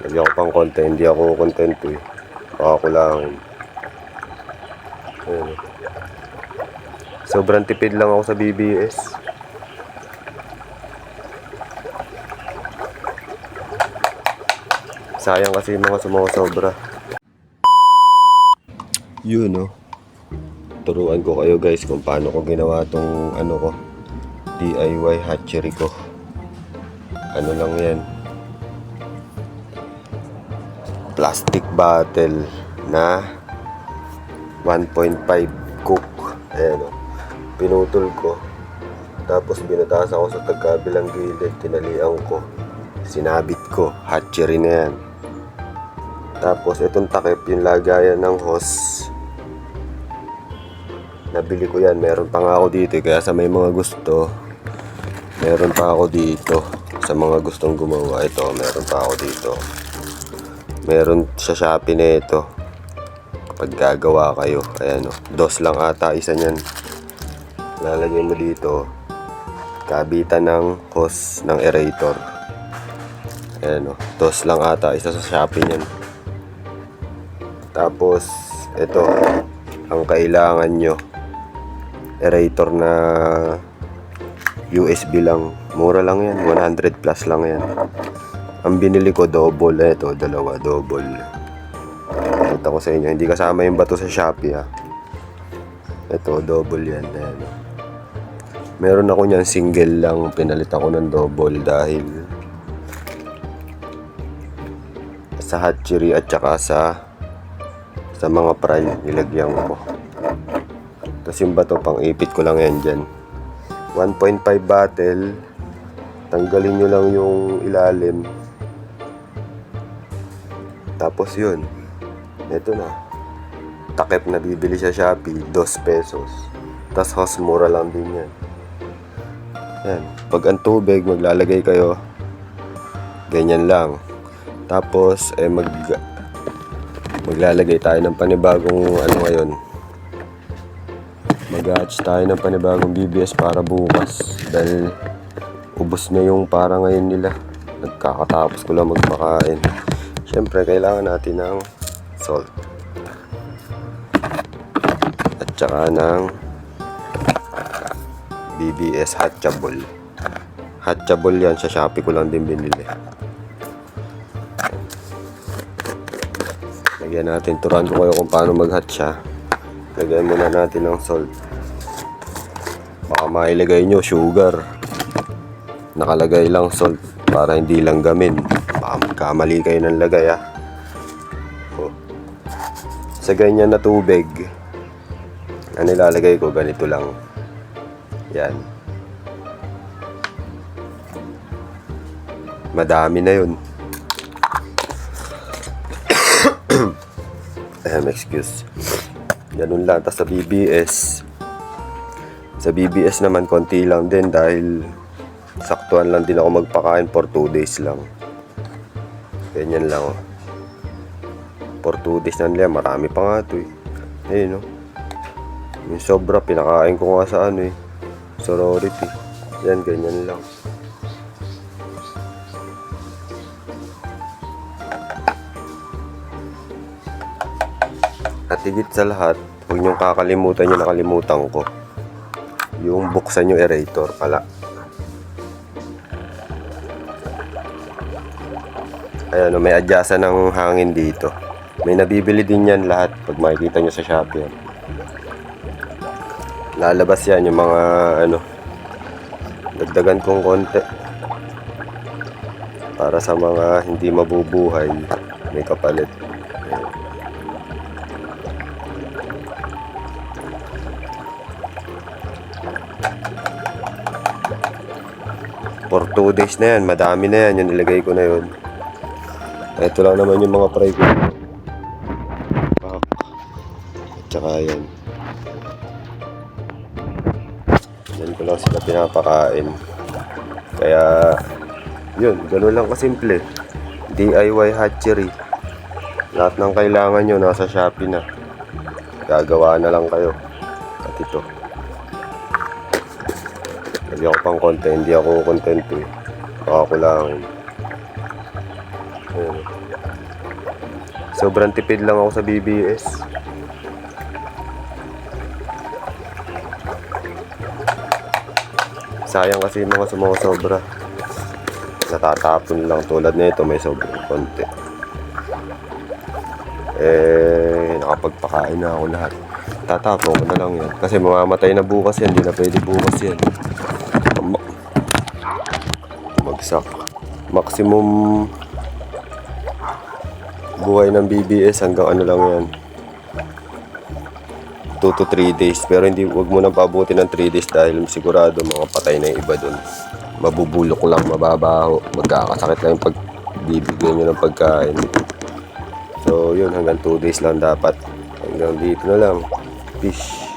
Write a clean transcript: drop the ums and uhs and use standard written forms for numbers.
Lagyan ko pang content, hindi ako contento eh. Baka kulangin. Ayan. Sobrang tipid lang ako sa BBS. Sayang kasi yung mga sumusobra. Yun no. Turuan ko kayo guys kung paano ko ginawa tong ano ko, DIY hatchery ko. Ano lang yan, plastic bottle na 1.5 cook. Ayan o, pinutol ko, tapos binataas ako sa tagkabilang gilid, tinalian ko, sinabit ko, hatchery na yan. Tapos itong takip, yung lagayan ng hose, nabili ko yan, meron pa nga ako dito kaya sa may mga gusto, meron pa ako dito. Sa mga gustong gumawa, ito, meron pa ako dito. Meron sa Shopee na ito kapag gagawa kayo. Ayan o, dos lang ata isa nyan. Lalagay mo dito, kabitan ng hose ng aerator. Ayan o, dos lang ata isa sa Shopee nyan. Tapos ito ang kailangan nyo, aerator na USB lang. Mura lang yan, 100 plus lang yan. Ang binili ko double, ito dalawa, double. Ito ko sa inyo, hindi kasama yung bato sa Shopee ha. Ito double yan. Ayan. Meron ako niyan single lang, pinalit ako ng double dahil sa hatchery at saka sa mga fry nilagyan ko. Tapos yung bato pang ipit ko lang yan dyan. 1.5 bottle, tanggalin nyo lang yung ilalim, tapos yun, ito na, takip na bibili sa Shopee, 2 pesos. Tapos hose, mura lang din yan. Yan, pag ang tubig maglalagay kayo ganyan lang. Tapos maglalagay tayo ng panibagong ano ngayon, mag-hatch tayo ng panibagong BBS para bukas dahil ubos na yung para ngayon nila. Nagkakatapos ko lang magpakain. Siyempre kailangan natin ng salt at saka ng BBS hatchable. Hatchable yan, sa Shopee ko lang din binili. Lagyan natin, turuan ko kayo kung paano mag-hatch ha. Lagyan muna natin ng salt. Baka mailagay nyo sugar, nakalagay lang salt para hindi lang gamin. Baka magkamali kayo ng lagay ha. Sa ganyan na tubig, ang nilalagay ko ganito lang. Yan, madami na yun. Excuse. Ganun lang. Tapos sa BBS naman konti lang din dahil saktuan lang din ako magpakain for 2 days lang. Ganyan lang oh. For 2 days na nila, marami pa nga ito eh. Ayun no, yung sobra pinakain ko nga sa ano eh, sorority. Yan, ganyan lang. At higit sa lahat, huwag niyong kakalimutan yung nakalimutan ko, yung buksan yung aerator pala. Ayan, may adyasan ng hangin dito. May nabibili din yan lahat pag makikita nyo sa Shopee. Lalabas yan yung mga ano, dagdagan kong konti para sa mga hindi mabubuhay, may kapalit. For 2 days na yan, madami na yan, yung nilagay ko na yun. Ito lang naman yung mga fry ko. At saka yan. Yan ko lang sila pinapakain. Kaya, yun, gano'n lang kasimple. DIY hatchery. Lahat ng kailangan nyo nasa Shopee na. Gagawa na lang kayo. At ito. Hindi ako pang content, hindi ako contento eh. Baka kulangin. Ayan. Sobrang tipid lang ako sa BBS. Sayang kasi yung mga sumusobra. Natatapon lang, tulad na ito may sobrang konti. Nakapagpakain na ako lahat. Tatapon ko na lang yan kasi mamamatay na bukas yan, hindi na pwede bukas yan. Magsak. Maximum buhay ng BBS hanggang ano lang yan, 2 to 3 days. Pero hindi, wag mo nang pabuti ng 3 days dahil sigurado mga patay na yung iba dun. Mabubulok lang, mababaho, magkakasakit lang yung pagbibigyan nyo ng pagkain. So yun, hanggang 2 days lang dapat. Hanggang dito na lang. Peace.